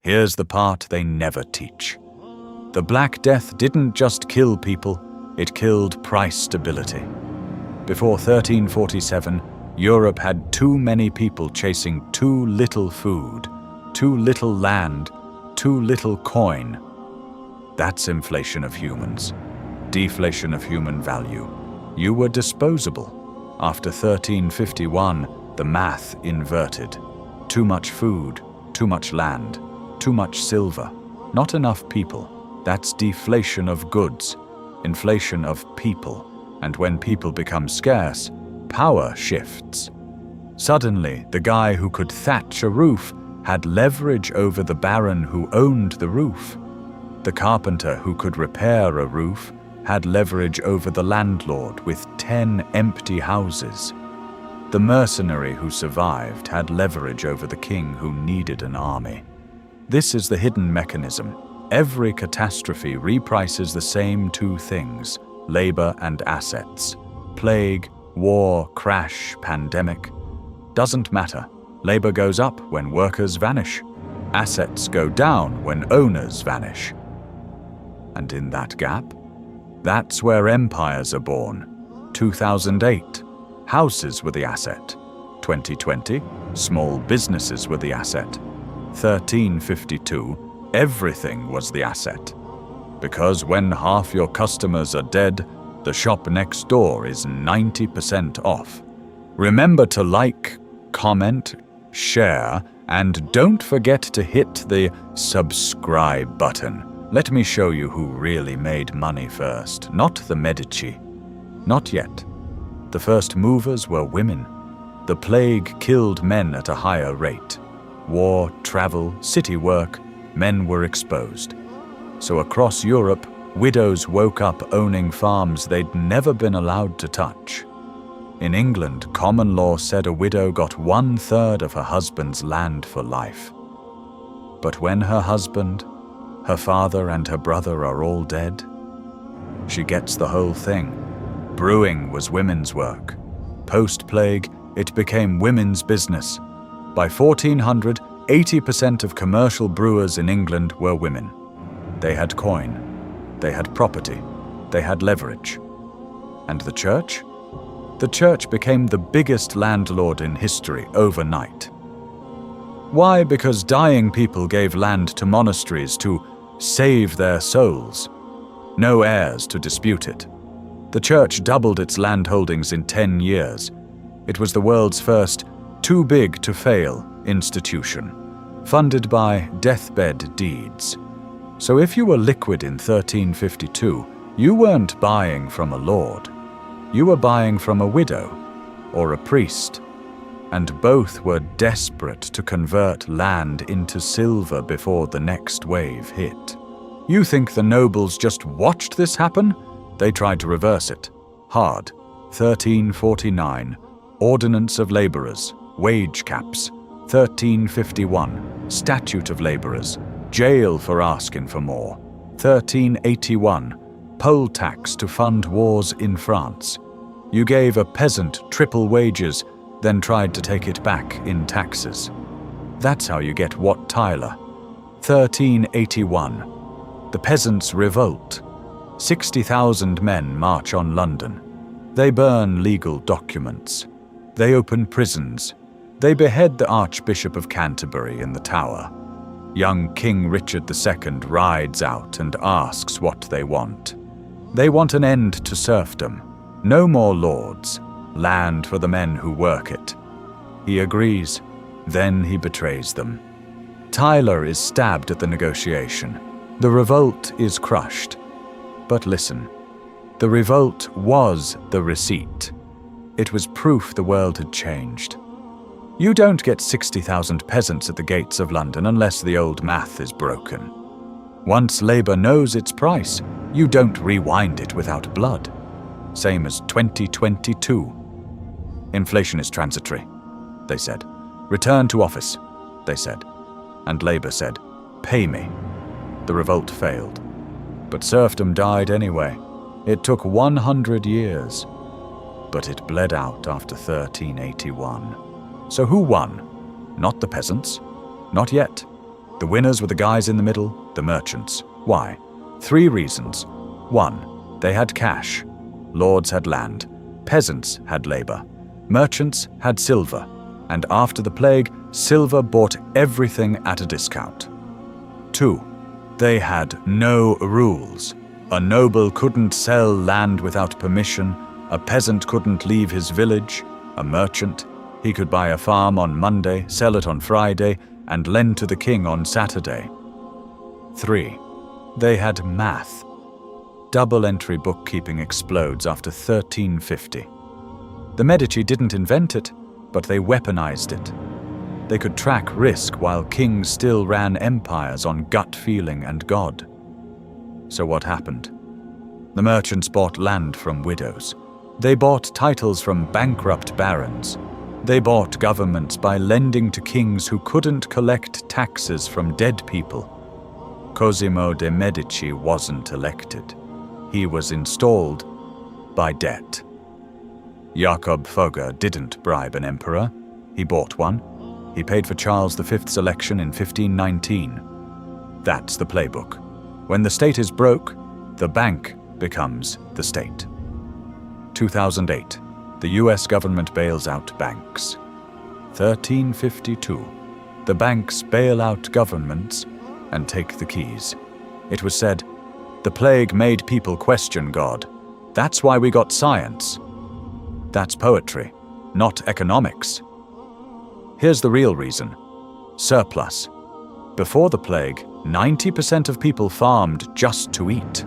Here's the part they never teach. The Black Death didn't just kill people, it killed price stability. Before 1347, Europe had too many people chasing too little food, too little land, too little coin. That's inflation of humans, deflation of human value. You were disposable. After 1351, the math inverted. Too much food, too much land, too much silver, not enough people. That's deflation of goods, inflation of people. And when people become scarce, power shifts. Suddenly, the guy who could thatch a roof had leverage over the baron who owned the roof. The carpenter who could repair a roof had leverage over the landlord with 10 empty houses. The mercenary who survived had leverage over the king who needed an army. This is the hidden mechanism. Every catastrophe reprices the same two things: labor and assets. Plague, war, crash, pandemic. Doesn't matter. Labor goes up when workers vanish. Assets go down when owners vanish. And in that gap, that's where empires are born. 2008, houses were the asset. 2020, small businesses were the asset. 1352, everything was the asset. Because when half your customers are dead, the shop next door is 90% off. Remember to like, comment, share, and don't forget to hit the subscribe button. Let me show you who really made money first, not the Medici. Not yet. The first movers were women. The plague killed men at a higher rate. War, travel, city work, men were exposed. So across Europe, widows woke up owning farms they'd never been allowed to touch. In England, common law said a widow got 1/3 of her husband's land for life. But when her husband, her father and her brother are all dead, she gets the whole thing. Brewing was women's work. Post-plague, it became women's business. By 1400, 80% of commercial brewers in England were women. They had coin, they had property, they had leverage. And the church? The church became the biggest landlord in history overnight. Why? Because dying people gave land to monasteries to save their souls. No heirs to dispute it. The church doubled its land holdings in 10 years. It was the world's first too-big-to-fail institution, funded by deathbed deeds. So if you were liquid in 1352, you weren't buying from a lord. You were buying from a widow or a priest, and both were desperate to convert land into silver before the next wave hit. You think the nobles just watched this happen? They tried to reverse it. Hard. 1349. Ordinance of Labourers. Wage caps. 1351. Statute of Labourers. Jail for asking for more. 1381. Poll tax to fund wars in France. You gave a peasant triple wages, then tried to take it back in taxes. That's how you get Wat Tyler. 1381. The Peasants' Revolt. 60,000 men march on London. They burn legal documents. They open prisons. They behead the Archbishop of Canterbury in the Tower. Young King Richard II rides out and asks what they want. They want an end to serfdom. No more lords. Land for the men who work it. He agrees. Then he betrays them. Tyler is stabbed at the negotiation. The revolt is crushed. But listen, the revolt was the receipt. It was proof the world had changed. You don't get 60,000 peasants at the gates of London unless the old math is broken. Once labor knows its price, you don't rewind it without blood. Same as 2022. Inflation is transitory, they said. Return to office, they said. And labor said, pay me. The revolt failed. But serfdom died anyway. It took 100 years. But it bled out after 1381. So who won? Not the peasants. Not yet. The winners were the guys in the middle, the merchants. Why? 3 reasons. 1. They had cash. Lords had land. Peasants had labor. Merchants had silver. And after the plague, silver bought everything at a discount. 2. They had no rules. A noble couldn't sell land without permission. A peasant couldn't leave his village. A merchant, he could buy a farm on Monday, sell it on Friday, and lend to the king on Saturday. 3. They had math. Double-entry bookkeeping explodes after 1350. The Medici didn't invent it, but they weaponized it. They could track risk while kings still ran empires on gut feeling and God. So what happened? The merchants bought land from widows. They bought titles from bankrupt barons. They bought governments by lending to kings who couldn't collect taxes from dead people. Cosimo de' Medici wasn't elected. He was installed by debt. Jakob Fugger didn't bribe an emperor. He bought one. He paid for Charles V's election in 1519. That's the playbook. When the state is broke, the bank becomes the state. 2008. The US government bails out banks. 1352. The banks bail out governments and take the keys. It was said, the plague made people question God. That's why we got science. That's poetry, not economics. Here's the real reason. Surplus. Before the plague, 90% of people farmed just to eat.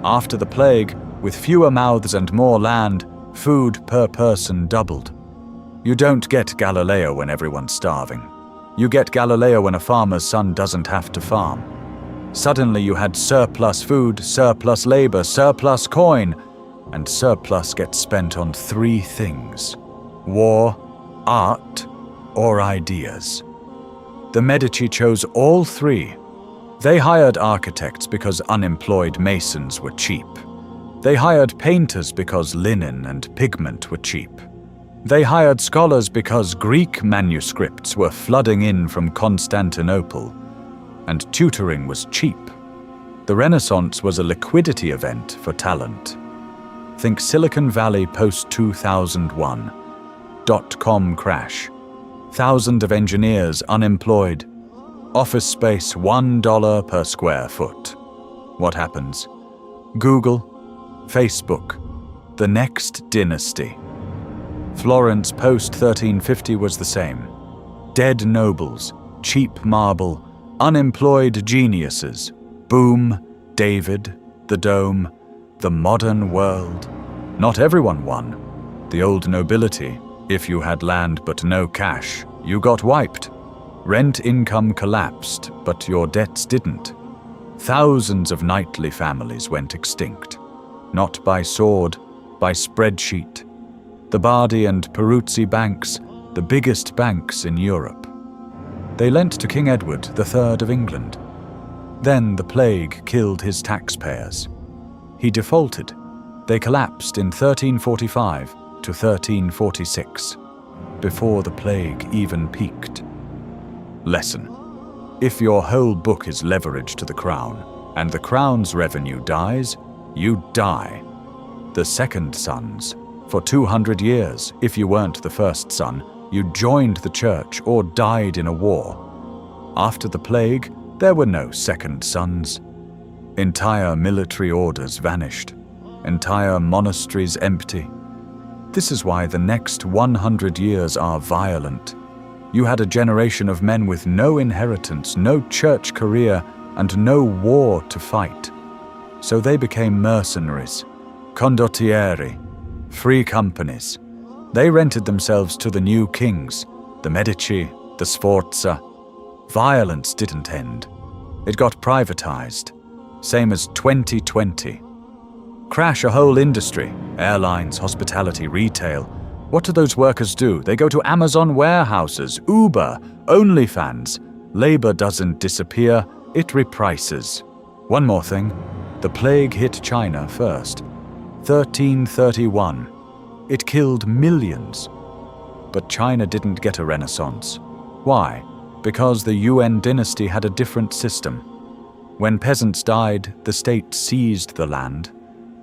After the plague, with fewer mouths and more land, food per person doubled. You don't get Galileo when everyone's starving. You get Galileo when a farmer's son doesn't have to farm. Suddenly you had surplus food, surplus labor, surplus coin, and surplus gets spent on 3 things: war, art, or ideas. The Medici chose all 3. They hired architects because unemployed masons were cheap. They hired painters because linen and pigment were cheap. They hired scholars because Greek manuscripts were flooding in from Constantinople, and tutoring was cheap. The Renaissance was a liquidity event for talent. Think Silicon Valley post-2001. .com crash. Thousands of engineers unemployed. Office space $1 per square foot. What happens? Google, Facebook, the next dynasty. Florence post-1350 was the same. Dead nobles, cheap marble, unemployed geniuses. Boom, David, the Dome, the modern world. Not everyone won. The old nobility, if you had land but no cash, you got wiped. Rent income collapsed, but your debts didn't. Thousands of knightly families went extinct. Not by sword, by spreadsheet. The Bardi and Peruzzi banks, the biggest banks in Europe. They lent to King Edward III of England. Then the plague killed his taxpayers. He defaulted. They collapsed in 1345 to 1346, before the plague even peaked. Lesson: if your whole book is leverage to the crown, and the crown's revenue dies, you die. The second sons. For 200 years, if you weren't the first son, you joined the church or died in a war. After the plague, there were no second sons. Entire military orders vanished. Entire monasteries empty. This is why the next 100 years are violent. You had a generation of men with no inheritance, no church career, and no war to fight. So they became mercenaries, condottieri, free companies. They rented themselves to the new kings, the Medici, the Sforza. Violence didn't end. It got privatized, same as 2020. Crash a whole industry, airlines, hospitality, retail. What do those workers do? They go to Amazon warehouses, Uber, OnlyFans. Labor doesn't disappear, it reprices. One more thing, the plague hit China first. 1331. It killed millions. But China didn't get a renaissance. Why? Because the Yuan dynasty had a different system. When peasants died, the state seized the land.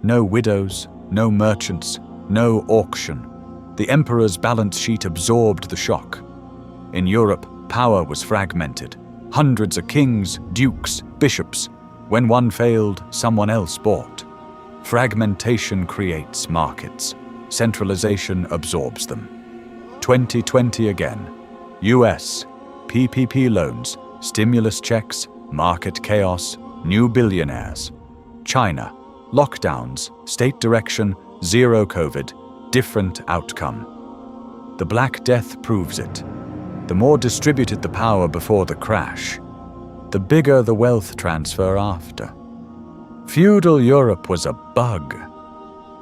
No widows, no merchants, no auction. The emperor's balance sheet absorbed the shock. In Europe, power was fragmented. Hundreds of kings, dukes, bishops. When one failed, someone else bought. Fragmentation creates markets. Centralization absorbs them. 2020 again. US, PPP loans, stimulus checks, market chaos, new billionaires. China, lockdowns, state direction, zero COVID, different outcome. The Black Death proves it. The more distributed the power before the crash, the bigger the wealth transfer after. Feudal Europe was a bug.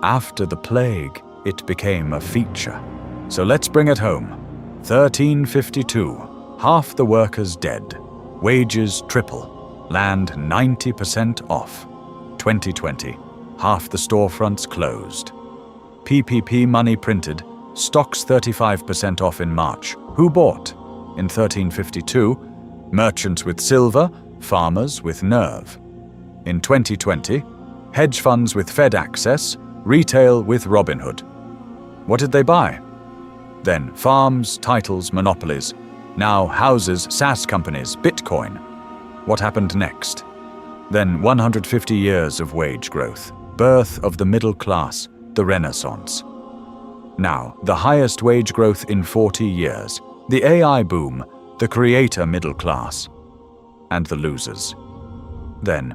After the plague, it became a feature. So let's bring it home. 1352, half the workers dead. Wages triple. Land 90% off. 2020, half the storefronts closed. PPP money printed, stocks 35% off in March. Who bought? In 1352, merchants with silver, farmers with nerve. In 2020, hedge funds with Fed access, retail with Robinhood. What did they buy? Then farms, titles, monopolies. Now houses, SaaS companies, Bitcoin. What happened next? Then 150 years of wage growth, birth of the middle class, the Renaissance. Now, the highest wage growth in 40 years, the AI boom, the creator middle class, and the losers. Then,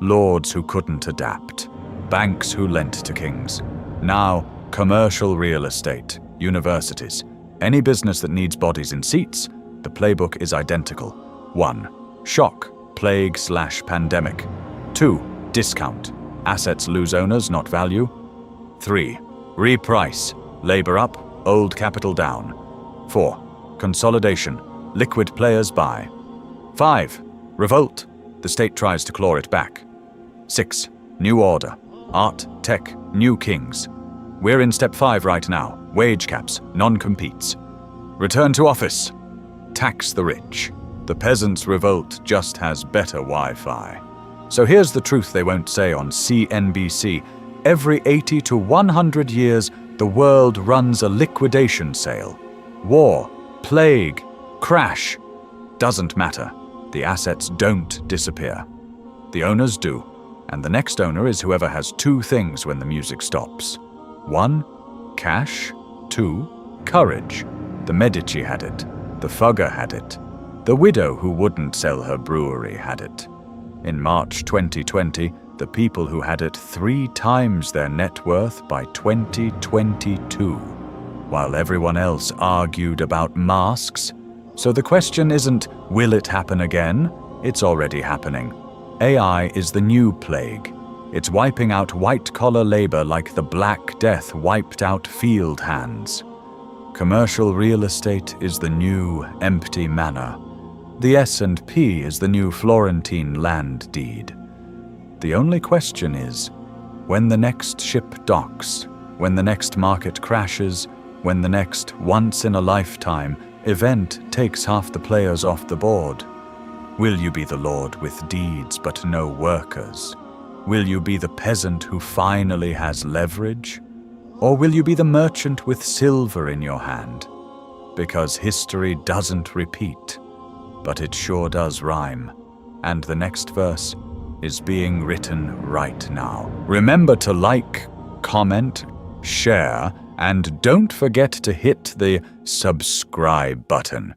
lords who couldn't adapt, banks who lent to kings. Now, commercial real estate, universities, any business that needs bodies in seats, the playbook is identical. 1. Shock, plague/pandemic. 2. Discount, assets lose owners, not value. 3. Reprice, labor up, old capital down. 4. Consolidation, liquid players buy. 5. Revolt, the state tries to claw it back. 6. New order, art, tech, new kings. We're in step 5 right now, wage caps, non-competes. Return to office, tax the rich. The peasants' revolt just has better Wi-Fi. So here's the truth they won't say on CNBC. Every 80 to 100 years, the world runs a liquidation sale. War, plague, crash. Doesn't matter. The assets don't disappear. The owners do. And the next owner is whoever has 2 things when the music stops. 1. Cash. 2. Courage. The Medici had it. The Fugger had it. The widow who wouldn't sell her brewery had it. In March 2020, the people who had it 3 times their net worth by 2022, while everyone else argued about masks. So the question isn't, will it happen again? It's already happening. AI is the new plague. It's wiping out white-collar labor like the Black Death wiped out field hands. Commercial real estate is the new empty manor. The S&P is the new Florentine land deed. The only question is, when the next ship docks, when the next market crashes, when the next once-in-a-lifetime event takes half the players off the board, will you be the lord with deeds but no workers? Will you be the peasant who finally has leverage? Or will you be the merchant with silver in your hand? Because history doesn't repeat, but it sure does rhyme. And the next verse is being written right now. Remember to like, comment, share, and don't forget to hit the subscribe button.